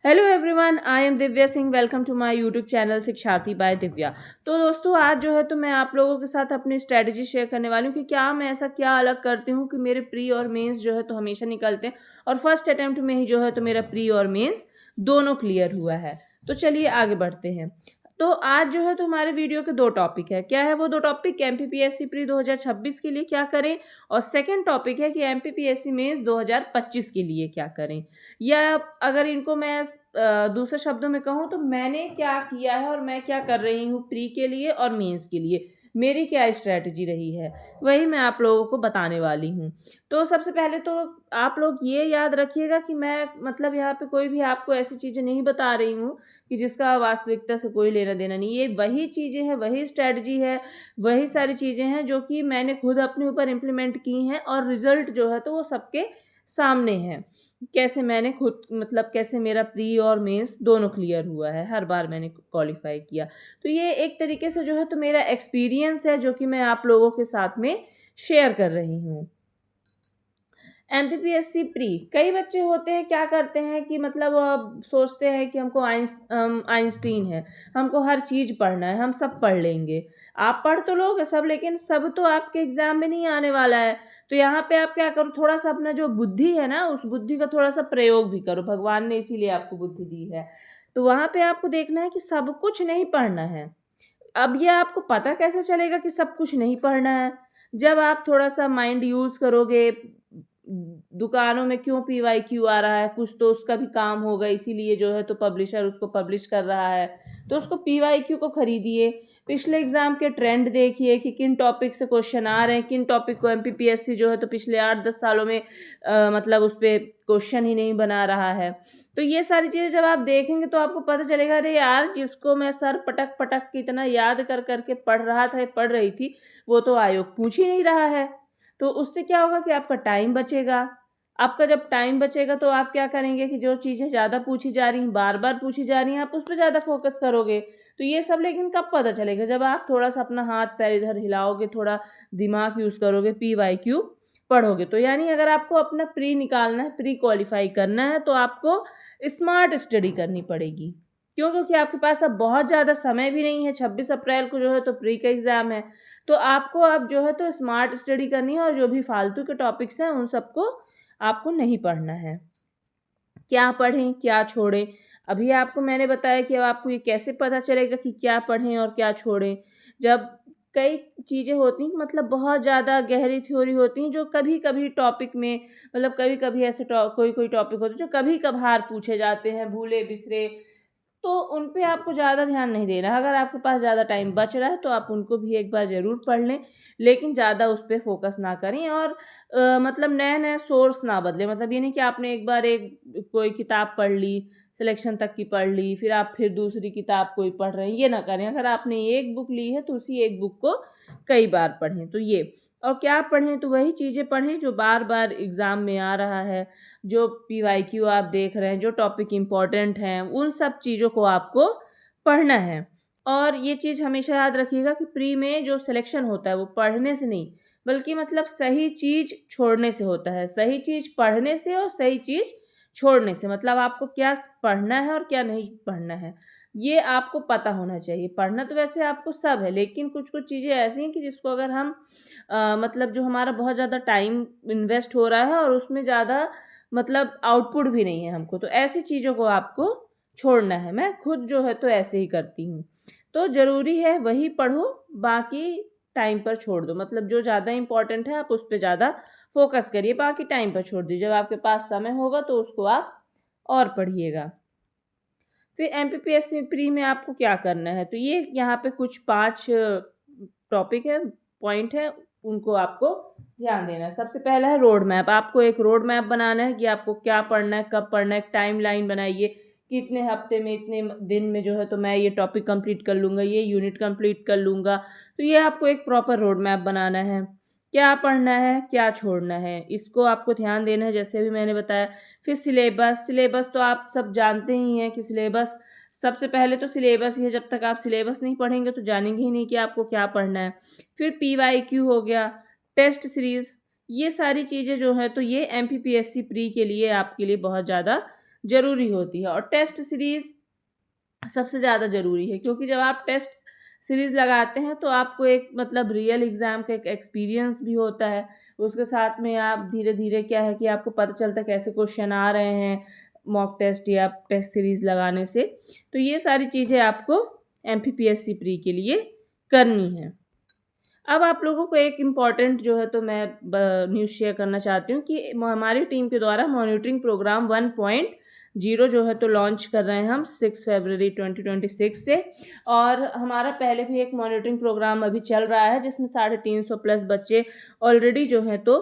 Hello everyone, I am Divya Singh. Welcome to my YouTube channel Shiksharthi by Divya. तो दोस्तों, आज जो है तो मैं आप लोगों के साथ अपनी स्ट्रेटजी शेयर करने वाली हूँ कि क्या मैं ऐसा क्या अलग करती हूँ कि मेरे प्री और मेंस जो है तो हमेशा निकलते हैं और फर्स्ट अटेम्प्ट में ही जो है तो मेरा प्री और मेंस दोनों क्लियर हुआ है। तो चलिए आगे बढ़ते हैं। तो आज जो है तो हमारे वीडियो के दो टॉपिक है। क्या है वो दो टॉपिक? एमपीपीएससी प्री 2026 के लिए क्या करें, और सेकंड टॉपिक है कि एमपीपीएससी मेंस 2025 के लिए क्या करें। या अगर इनको मैं दूसरे शब्दों में कहूँ तो मैंने क्या किया है और मैं क्या कर रही हूँ प्री के लिए और मेंस के लिए, मेरी क्या स्ट्रैटेजी रही है, वही मैं आप लोगों को बताने वाली हूँ। तो सबसे पहले तो आप लोग ये याद रखिएगा कि मैं मतलब यहाँ पे कोई भी आपको ऐसी चीज़ें नहीं बता रही हूँ कि जिसका वास्तविकता से कोई लेना देना नहीं। ये वही चीज़ें हैं, वही स्ट्रैटेजी है, वही सारी चीज़ें हैं जो कि मैंने खुद अपने ऊपर इम्प्लीमेंट की हैं और रिजल्ट जो है तो वो सबके सामने है। कैसे मैंने खुद मतलब कैसे मेरा प्री और मेंस दोनों क्लियर हुआ है, हर बार मैंने क्वालिफाई किया। तो ये एक तरीके से जो है तो मेरा एक्सपीरियंस है जो कि मैं आप लोगों के साथ में शेयर कर रही हूँ। एमपीपीएससी प्री, कई बच्चे होते हैं क्या करते हैं कि मतलब सोचते हैं कि हमको आइंस्टीन है, हमको हर चीज़ पढ़ना है, हम सब पढ़ लेंगे। आप पढ़ तो लोगे सब, लेकिन सब तो आपके एग्जाम में नहीं आने वाला है। तो यहाँ पे आप क्या करो, थोड़ा सा अपना जो बुद्धि है ना, उस बुद्धि का थोड़ा सा प्रयोग भी करो। भगवान ने इसीलिए आपको बुद्धि दी है। तो वहाँ पे आपको देखना है कि सब कुछ नहीं पढ़ना है। अब ये आपको पता कैसे चलेगा कि सब कुछ नहीं पढ़ना है? जब आप थोड़ा सा माइंड यूज़ करोगे। दुकानों में क्यों पीवाईक्यू आ रहा है, कुछ तो उसका भी काम होगा, इसीलिए जो है तो पब्लिशर उसको पब्लिश कर रहा है। तो उसको पीवाईक्यू को खरीदिए। पिछले एग्जाम के ट्रेंड देखिए कि किन टॉपिक से क्वेश्चन आ रहे हैं, किन टॉपिक को एमपीपीएससी जो है तो पिछले 8-10 सालों में मतलब उस पर क्वेश्चन ही नहीं बना रहा है। तो ये सारी चीज़ें जब आप देखेंगे तो आपको पता चलेगा, अरे यार, जिसको मैं सर पटक पटक के इतना याद कर करके पढ़ रहा था, पढ़ रही थी, वो तो आयोग पूछ ही नहीं रहा है। तो उससे क्या होगा कि आपका टाइम बचेगा। आपका जब टाइम बचेगा तो आप क्या करेंगे कि जो चीज़ें ज़्यादा पूछी जा रही हैं, बार बार पूछी जा रही हैं, आप उस पर ज़्यादा फोकस करोगे। तो ये सब लेकिन कब पता चलेगा? जब आप थोड़ा सा अपना हाथ पैर इधर हिलाओगे, थोड़ा दिमाग यूज़ करोगे, पीवाईक्यू पढ़ोगे। तो यानी अगर आपको अपना प्री निकालना है, प्री क्वालिफाई करना है, तो आपको स्मार्ट स्टडी करनी पड़ेगी। क्यों? क्योंकि आपके पास अब बहुत ज़्यादा समय भी नहीं है। 26 अप्रैल को जो है तो प्री का एग्ज़ाम है। तो आपको अब जो है तो स्मार्ट स्टडी करनी है और जो भी फालतू के टॉपिक्स हैं उन सबको आपको नहीं पढ़ना है। क्या पढ़ें, क्या छोड़ें? अभी आपको मैंने बताया कि अब आपको ये कैसे पता चलेगा कि क्या पढ़ें और क्या छोड़ें। जब कई चीज़ें होती हैं, मतलब बहुत ज़्यादा गहरी थ्योरी होती हैं जो कभी-कभी टॉपिक में, मतलब कभी-कभी ऐसे कोई-कोई टॉपिक होते हैं जो कभी-कभार पूछे जाते हैं, भूले-बिसरे। तो उन पे आपको ज़्यादा ध्यान नहीं देना है। अगर आपके पास ज़्यादा टाइम बच रहा है तो आप उनको भी एक बार ज़रूर पढ़ लें, लेकिन ज़्यादा उस पे फ़ोकस ना करें। और मतलब नए-नए सोर्स ना बदलें। मतलब ये नहीं कि आपने एक बार एक कोई किताब पढ़ ली, सिलेक्शन तक की पढ़ ली, फिर आप फिर दूसरी किताब कोई पढ़ रहे हैं, ये ना करें। अगर आपने एक बुक ली है तो उसी एक बुक को कई बार पढ़ें। तो ये, और क्या पढ़ें? तो वही चीज़ें पढ़ें जो बार-बार एग्ज़ाम में आ रहा है। जो पीवाईक्यू आप देख रहे हैं, जो टॉपिक इम्पोर्टेंट हैं, उन सब चीज़ों को आपको पढ़ना है। और ये चीज़ हमेशा याद रखिएगा कि प्री में जो सिलेक्शन होता है वो पढ़ने से नहीं, बल्कि मतलब सही चीज़ छोड़ने से होता है। सही चीज़ पढ़ने से और सही चीज़ छोड़ने से। मतलब आपको क्या पढ़ना है और क्या नहीं पढ़ना है, ये आपको पता होना चाहिए। पढ़ना तो वैसे आपको सब है, लेकिन कुछ-कुछ चीज़ें ऐसी हैं कि जिसको अगर हम मतलब जो हमारा बहुत ज़्यादा टाइम इन्वेस्ट हो रहा है और उसमें ज़्यादा मतलब आउटपुट भी नहीं है हमको, तो ऐसी चीज़ों को आपको छोड़ना है। मैं खुद जो है तो ऐसे ही करती हूँ। तो ज़रूरी है वही पढ़ो, बाकी टाइम पर छोड़ दो। मतलब जो ज़्यादा इम्पोर्टेंट है आप उस पे ज़्यादा फ़ोकस करिए, बाकी टाइम पर छोड़ दीजिए। जब आपके पास समय होगा तो उसको आप और पढ़िएगा। फिर एमपीपीएससी प्री में आपको क्या करना है, तो ये यहाँ पे कुछ 5 टॉपिक है, पॉइंट है, उनको आपको ध्यान देना है। सबसे पहला है रोड मैप। आपको एक रोड मैप बनाना है कि आपको क्या पढ़ना है, कब पढ़ना है। एक टाइमलाइन बनाइए कि इतने हफ्ते में, इतने दिन में जो है तो मैं ये टॉपिक कंप्लीट कर लूँगा, ये यूनिट कंप्लीट कर लूँगा। तो ये आपको एक प्रॉपर रोड मैप बनाना है। क्या पढ़ना है, क्या छोड़ना है, इसको आपको ध्यान देना है, जैसे अभी मैंने बताया। फिर सिलेबस। सिलेबस तो आप सब जानते ही हैं कि सिलेबस, सबसे पहले तो सिलेबस ही है। जब तक आप सिलेबस नहीं पढ़ेंगे तो जानेंगे ही नहीं कि आपको क्या पढ़ना है। फिर पीवाईक्यू हो गया, टेस्ट सीरीज़, ये सारी चीज़ें जो हैं तो ये एमपीपीएससी प्री के लिए आपके लिए बहुत ज़्यादा ज़रूरी होती है। और टेस्ट सीरीज़ सबसे ज़्यादा ज़रूरी है, क्योंकि जब आप टेस्ट सीरीज़ लगाते हैं तो आपको एक मतलब रियल एग्ज़ाम का एक एक्सपीरियंस भी होता है। उसके साथ में आप धीरे-धीरे क्या है कि आपको पता चलता है कैसे क्वेश्चन आ रहे हैं मॉक टेस्ट या टेस्ट सीरीज़ लगाने से। तो ये सारी चीज़ें आपको एमपीपीएससी प्री के लिए करनी है। अब आप लोगों को एक इम्पॉर्टेंट जो है तो मैं न्यूज़ शेयर करना चाहती हूँ कि हमारी टीम के द्वारा मॉनिटरिंग प्रोग्राम 1.0 जो है तो लॉन्च कर रहे हैं हम 6 फरवरी 2026 से। और हमारा पहले भी एक मॉनिटरिंग प्रोग्राम अभी चल रहा है जिसमें 350 प्लस बच्चे ऑलरेडी जो है तो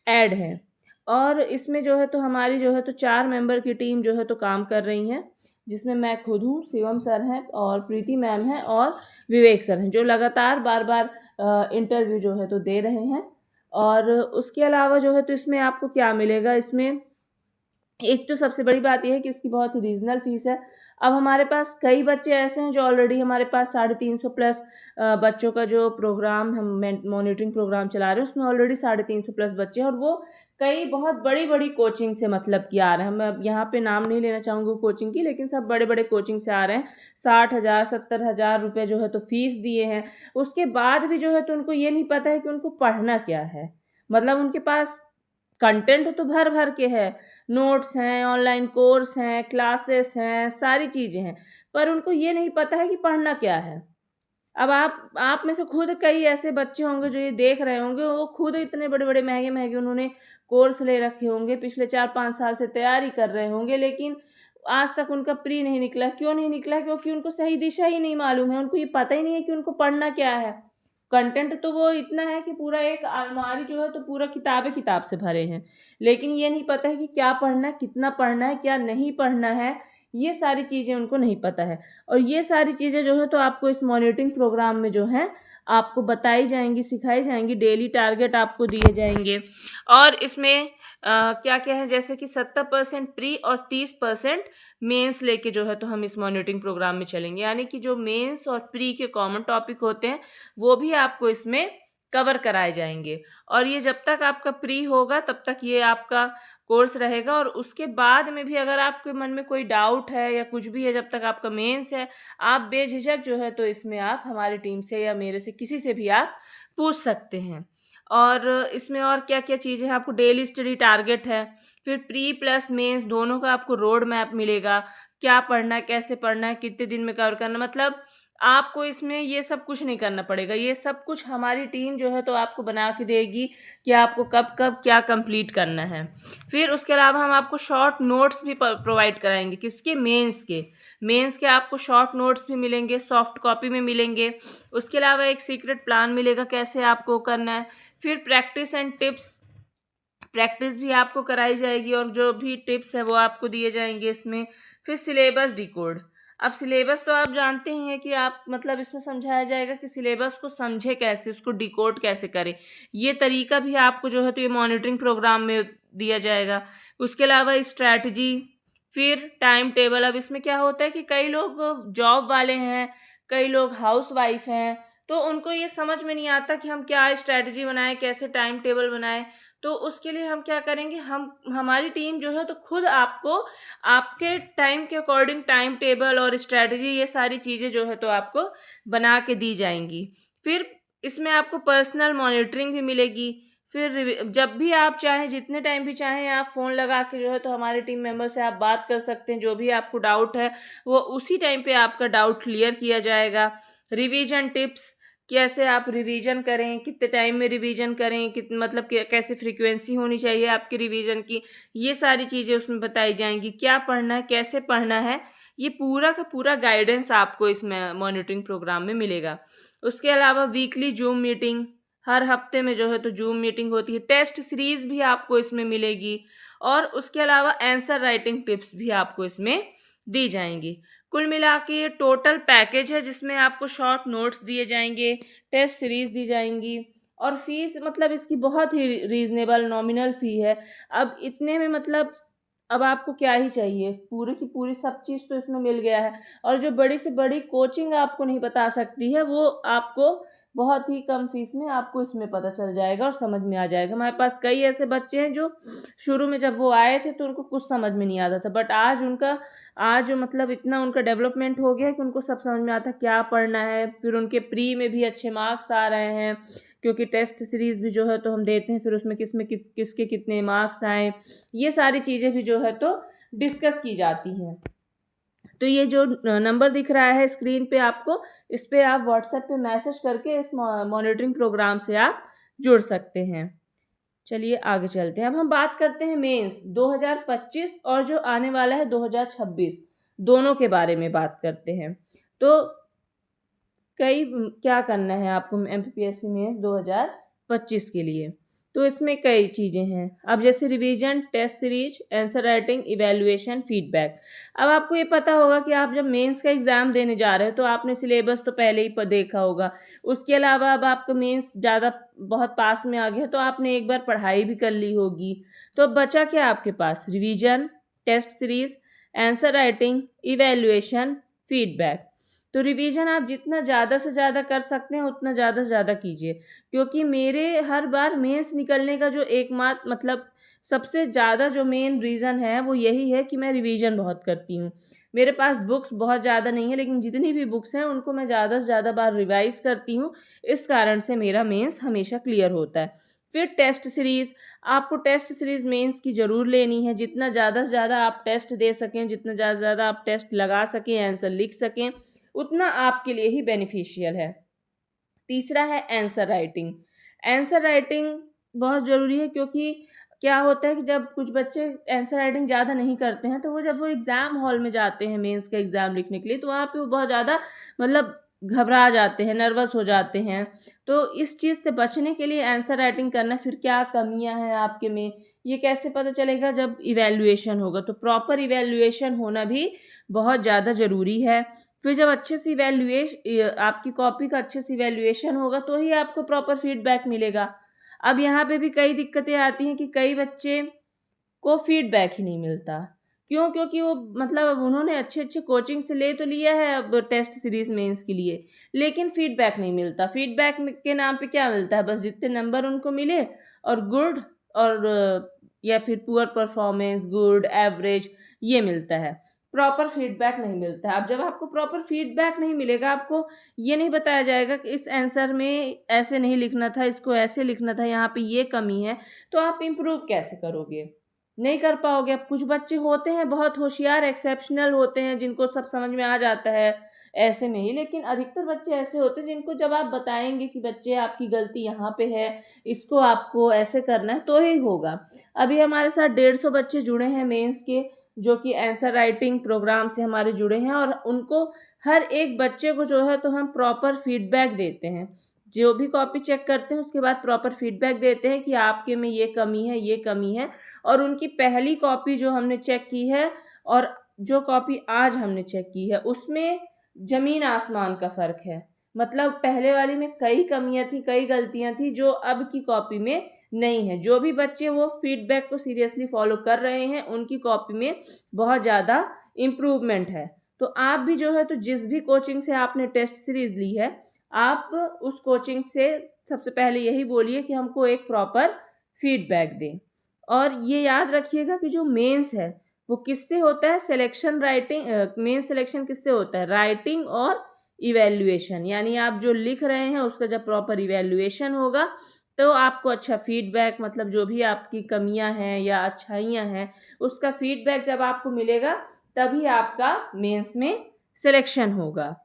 ऐड हैं। और इसमें जो है तो हमारी जो है तो 4 मेंबर की टीम जो है तो काम कर रही हैं, जिसमें मैं खुद हूँ, शिवम सर हैं और प्रीति मैम हैं और विवेक सर हैं, जो लगातार बार-बार इंटरव्यू जो है तो दे रहे हैं। और उसके अलावा जो है तो इसमें आपको क्या मिलेगा, इसमें एक तो सबसे बड़ी बात ये है कि इसकी बहुत ही रीज़नल फ़ीस है। अब हमारे पास कई बच्चे ऐसे हैं जो ऑलरेडी हमारे पास 350 प्लस बच्चों का जो प्रोग्राम हम मॉनिटरिंग प्रोग्राम चला रहे हैं उसमें ऑलरेडी 350 प्लस बच्चे हैं और वो कई बहुत बड़ी-बड़ी कोचिंग से मतलब कि आ रहे हैं। मैं अब यहाँ पे नाम नहीं लेना चाहूँगी कोचिंग की, लेकिन सब बड़े-बड़े कोचिंग से आ रहे हैं। 60,000 70,000 रुपए जो है तो फ़ीस दिए हैं। उसके बाद भी जो है तो उनको ये नहीं पता है कि उनको पढ़ना क्या है। मतलब उनके पास कंटेंट तो भर-भर के है, नोट्स हैं, ऑनलाइन कोर्स हैं, क्लासेस हैं, सारी चीज़ें हैं, पर उनको ये नहीं पता है कि पढ़ना क्या है। अब आप में से खुद कई ऐसे बच्चे होंगे जो ये देख रहे होंगे, वो खुद इतने बड़े-बड़े महँगे-महँगे उन्होंने कोर्स ले रखे होंगे, पिछले 4-5 साल से तैयारी कर रहे होंगे, लेकिन आज तक उनका प्री नहीं निकला। क्यों नहीं निकला? क्योंकि उनको सही दिशा ही नहीं मालूम है, उनको ये पता ही नहीं है कि उनको पढ़ना क्या है। कंटेंट तो वो इतना है कि पूरा एक अलमारी जो है तो पूरा किताब से भरे हैं, लेकिन ये नहीं पता है कि क्या पढ़ना है, कितना पढ़ना है, क्या नहीं पढ़ना है, ये सारी चीज़ें उनको नहीं पता है। और ये सारी चीज़ें जो है तो आपको इस मॉनिटरिंग प्रोग्राम में जो हैं आपको बताई जाएँगी, सिखाई जाएँगी, डेली टारगेट आपको दिए जाएँगे। और इसमें क्या-क्या है, जैसे कि 70% प्री और 30% मेंस लेके जो है तो हम इस मॉनिटरिंग प्रोग्राम में चलेंगे। यानी कि जो मेंस और प्री के कॉमन टॉपिक होते हैं वो भी आपको इसमें कवर कराए जाएँगे। और ये जब तक आपका प्री होगा तब तक ये आपका कोर्स रहेगा, और उसके बाद में भी अगर आपके मन में कोई डाउट है या कुछ भी है, जब तक आपका मेंस है, आप बेझिझक जो है तो इसमें आप हमारी टीम से या मेरे से किसी से भी आप पूछ सकते हैं। और इसमें और क्या-क्या चीज़ें हैं, आपको डेली स्टडी टारगेट है, फिर प्री प्लस मेंस दोनों का आपको रोड मैप मिलेगा, क्या पढ़ना है, कैसे पढ़ना है, कितने दिन में कवर करना, मतलब आपको इसमें ये सब कुछ नहीं करना पड़ेगा। ये सब कुछ हमारी टीम जो है तो आपको बना के देगी कि आपको कब-कब क्या कंप्लीट करना है। फिर उसके अलावा हम आपको शॉर्ट नोट्स भी प्रोवाइड कराएँगे, किसके? मेंस के। मेंस के आपको शॉर्ट नोट्स भी मिलेंगे, सॉफ्ट कॉपी में मिलेंगे। उसके अलावा एक सीक्रेट प्लान मिलेगा कैसे आपको करना है। फिर प्रैक्टिस एंड टिप्स, प्रैक्टिस भी आपको कराई जाएगी और जो भी टिप्स हैं वो आपको दिए जाएँगे इसमें। फिर सिलेबस डिकोड। अब सिलेबस तो आप जानते ही हैं कि आप मतलब इसमें समझाया जाएगा कि सिलेबस को समझे कैसे, उसको डिकोड कैसे करें। ये तरीका भी आपको जो है तो ये मॉनिटरिंग प्रोग्राम में दिया जाएगा। उसके अलावा स्ट्रैटेजी, फिर टाइम टेबल। अब इसमें क्या होता है कि कई लोग जॉब वाले हैं, कई लोग हाउसवाइफ़ हैं, तो उनको ये समझ में नहीं आता कि हम क्या स्ट्रैटेजी बनाएँ, कैसे टाइम टेबल बनाएँ। तो उसके लिए हम क्या करेंगे, हमारी टीम जो है तो खुद आपको आपके टाइम के अकॉर्डिंग टाइम टेबल और स्ट्रैटेजी, ये सारी चीज़ें जो है तो आपको बना के दी जाएँगी। फिर इसमें आपको पर्सनल मॉनिटरिंग भी मिलेगी। फिर जब भी आप चाहें, जितने टाइम भी चाहें, आप फ़ोन लगा के जो है तो हमारे टीम मेंबर से आप बात कर सकते हैं। जो भी आपको डाउट है वो उसी टाइम पे आपका डाउट क्लियर किया जाएगा। रिवीजन टिप्स, कैसे आप रिवीजन करें, कितने टाइम में रिवीजन करें, मतलब कैसे फ्रीक्वेंसी होनी चाहिए आपकी रिवीजन की, ये सारी चीज़ें उसमें बताई जाएँगी। क्या पढ़ना है, कैसे पढ़ना है, ये पूरा का पूरा गाइडेंस आपको इसमें मॉनिटरिंग प्रोग्राम में मिलेगा। उसके अलावा वीकली जूम मीटिंग, हर हफ्ते में जो है तो जूम मीटिंग होती है। टेस्ट सीरीज़ भी आपको इसमें मिलेगी और उसके अलावा आंसर राइटिंग टिप्स भी आपको इसमें दी जाएँगी। कुल मिला के ये टोटल पैकेज है जिसमें आपको शॉर्ट नोट्स दिए जाएँगे, टेस्ट सीरीज़ दी जाएँगी और फ़ीस मतलब इसकी बहुत ही रीज़नेबल नॉमिनल फ़ी है। अब इतने में मतलब अब आपको क्या ही चाहिए, पूरी की पूरी सब चीज़ तो इसमें मिल गया है। और जो बड़ी से बड़ी कोचिंग आपको नहीं बता सकती है, वो आपको बहुत ही कम फीस में आपको इसमें पता चल जाएगा और समझ में आ जाएगा। हमारे पास कई ऐसे बच्चे हैं जो शुरू में जब वो आए थे तो उनको कुछ समझ में नहीं आता था, बट आज मतलब इतना उनका डेवलपमेंट हो गया है कि उनको सब समझ में आता है क्या पढ़ना है। फिर उनके प्री में भी अच्छे मार्क्स आ रहे हैं, क्योंकि टेस्ट सीरीज़ भी जो है तो हम देते हैं, फिर उसमें किसके कितने मार्क्स आए, ये सारी चीज़ें भी जो है तो डिस्कस की जाती हैं। तो ये जो नंबर दिख रहा है स्क्रीन पे आपको, इस पे आप व्हाट्सएप पे मैसेज करके इस मॉनिटरिंग प्रोग्राम से आप जुड़ सकते हैं। चलिए आगे चलते हैं। अब हम बात करते हैं मेंस 2025 और जो आने वाला है 2026, दोनों के बारे में बात करते हैं। तो क्या करना है आपको एमपीपीएससी मेंस 2025 के लिए, तो इसमें कई चीज़ें हैं। अब जैसे revision, test series, answer writing, evaluation, feedback. अब आपको ये पता होगा कि आप जब मेंस का एग्ज़ाम देने जा रहे हो तो आपने सिलेबस तो पहले ही देखा होगा। उसके अलावा अब आपका मेंस बहुत पास में आ गया है तो आपने एक बार पढ़ाई भी कर ली होगी। तो अब बचा क्या आपके पास? Revision, test series, answer writing, evaluation, feedback. तो रिवीजन आप जितना ज़्यादा से ज़्यादा कर सकते हैं उतना ज़्यादा से ज़्यादा कीजिए, क्योंकि मेरे हर बार मेंस निकलने का जो एकमात्र मतलब सबसे ज़्यादा जो मेन रीज़न है वो यही है कि मैं रिवीजन बहुत करती हूँ। मेरे पास बुक्स बहुत ज़्यादा नहीं है, लेकिन जितनी भी बुक्स हैं उनको मैं ज़्यादा से ज़्यादा बार रिवाइज़ करती हूँ, इस कारण से मेरा मेंस हमेशा क्लियर होता है। फिर टेस्ट सीरीज़, आपको टेस्ट सीरीज़ मेंस की ज़रूर लेनी है। जितना ज़्यादा से ज़्यादा आप टेस्ट दे सकें, जितना ज़्यादा से ज़्यादा आप टेस्ट लगा सकें, आंसर लिख सकें, उतना आपके लिए ही बेनिफिशियल है। तीसरा है आंसर राइटिंग। आंसर राइटिंग बहुत ज़रूरी है, क्योंकि क्या होता है कि जब कुछ बच्चे आंसर राइटिंग ज़्यादा नहीं करते हैं तो जब वो एग्ज़ाम हॉल में जाते हैं मेंस का एग्ज़ाम लिखने के लिए, तो वहाँ पे वो बहुत ज़्यादा मतलब घबरा जाते हैं, नर्वस हो जाते हैं। तो इस चीज़ से बचने के लिए आंसर राइटिंग करना, फिर क्या कमियाँ हैं आपके में, ये कैसे पता चलेगा? जब इवैल्यूएशन होगा, तो प्रॉपर इवैल्यूएशन होना भी बहुत ज़्यादा ज़रूरी है। फिर जब अच्छे से आपकी कॉपी का अच्छे से इवैल्यूएशन होगा तो ही आपको प्रॉपर फीडबैक मिलेगा। अब यहाँ पे भी कई दिक्कतें आती हैं कि कई बच्चे को फीडबैक ही नहीं मिलता। क्यों? क्योंकि वो मतलब अब उन्होंने अच्छे-अच्छे कोचिंग से ले तो लिया है अब टेस्ट सीरीज़ मेंस के लिए, लेकिन फीडबैक नहीं मिलता। फीडबैक के नाम पे क्या मिलता है? बस जितने नंबर उनको मिले और गुड और या फिर पुअर परफॉर्मेंस, गुड, एवरेज, ये मिलता है। प्रॉपर फीडबैक नहीं मिलता है। अब जब आपको प्रॉपर फीडबैक नहीं मिलेगा, आपको ये नहीं बताया जाएगा कि इस आंसर में ऐसे नहीं लिखना था, इसको ऐसे लिखना था, यहाँ पे ये कमी है, तो आप इम्प्रूव कैसे करोगे? नहीं कर पाओगे। अब कुछ बच्चे होते हैं बहुत होशियार, एक्सेप्शनल होते हैं, जिनको सब समझ में आ जाता है ऐसे में ही, लेकिन अधिकतर बच्चे ऐसे होते हैं जिनको जब आप बताएँगे कि बच्चे आपकी गलती यहाँ पे है, इसको आपको ऐसे करना है, तो ही होगा। अभी हमारे साथ 150 बच्चे जुड़े हैं मेंस के, जो कि आंसर राइटिंग प्रोग्राम से हमारे जुड़े हैं, और उनको हर एक बच्चे को जो है तो हम प्रॉपर फीडबैक देते हैं। जो भी कॉपी चेक करते हैं उसके बाद प्रॉपर फीडबैक देते हैं कि आपके में ये कमी है, ये कमी है, और उनकी पहली कॉपी जो हमने चेक की है और जो कॉपी आज हमने चेक की है, उसमें ज़मीन आसमान का फ़र्क है। मतलब पहले वाली में कई कमियाँ थी, कई गलतियाँ थी जो अब की कॉपी में नहीं है। जो भी बच्चे वो फीडबैक को सीरियसली फॉलो कर रहे हैं, उनकी कॉपी में बहुत ज़्यादा इम्प्रूवमेंट है। तो आप भी जो है तो जिस भी कोचिंग से आपने टेस्ट सीरीज़ ली है, आप उस कोचिंग से सबसे पहले यही बोलिए कि हमको एक प्रॉपर फीडबैक दें। और ये याद रखिएगा कि जो मेंस है वो किससे होता है? मेंस सिलेक्शन किससे होता है? राइटिंग और इवैल्यूएशन। यानी आप जो लिख रहे हैं उसका जब प्रॉपर इवैल्यूएशन होगा तो आपको अच्छा फीडबैक, मतलब जो भी आपकी कमियां हैं या अच्छाइयां हैं उसका फीडबैक जब आपको मिलेगा तभी आपका मेंस में सिलेक्शन होगा।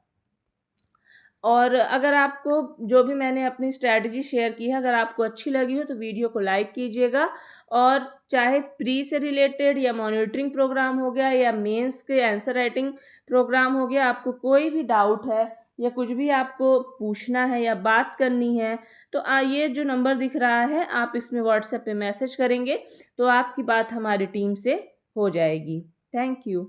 और अगर आपको जो भी मैंने अपनी स्ट्रैटेजी शेयर की है, अगर आपको अच्छी लगी हो तो वीडियो को लाइक कीजिएगा, और चाहे प्री से रिलेटेड या मॉनिटरिंग प्रोग्राम हो गया या मेंस के आंसर राइटिंग प्रोग्राम हो गया, आपको कोई भी डाउट है या कुछ भी आपको पूछना है या बात करनी है, तो ये जो नंबर दिख रहा है आप इसमें व्हाट्सएप पे मैसेज करेंगे तो आपकी बात हमारी टीम से हो जाएगी। Thank you.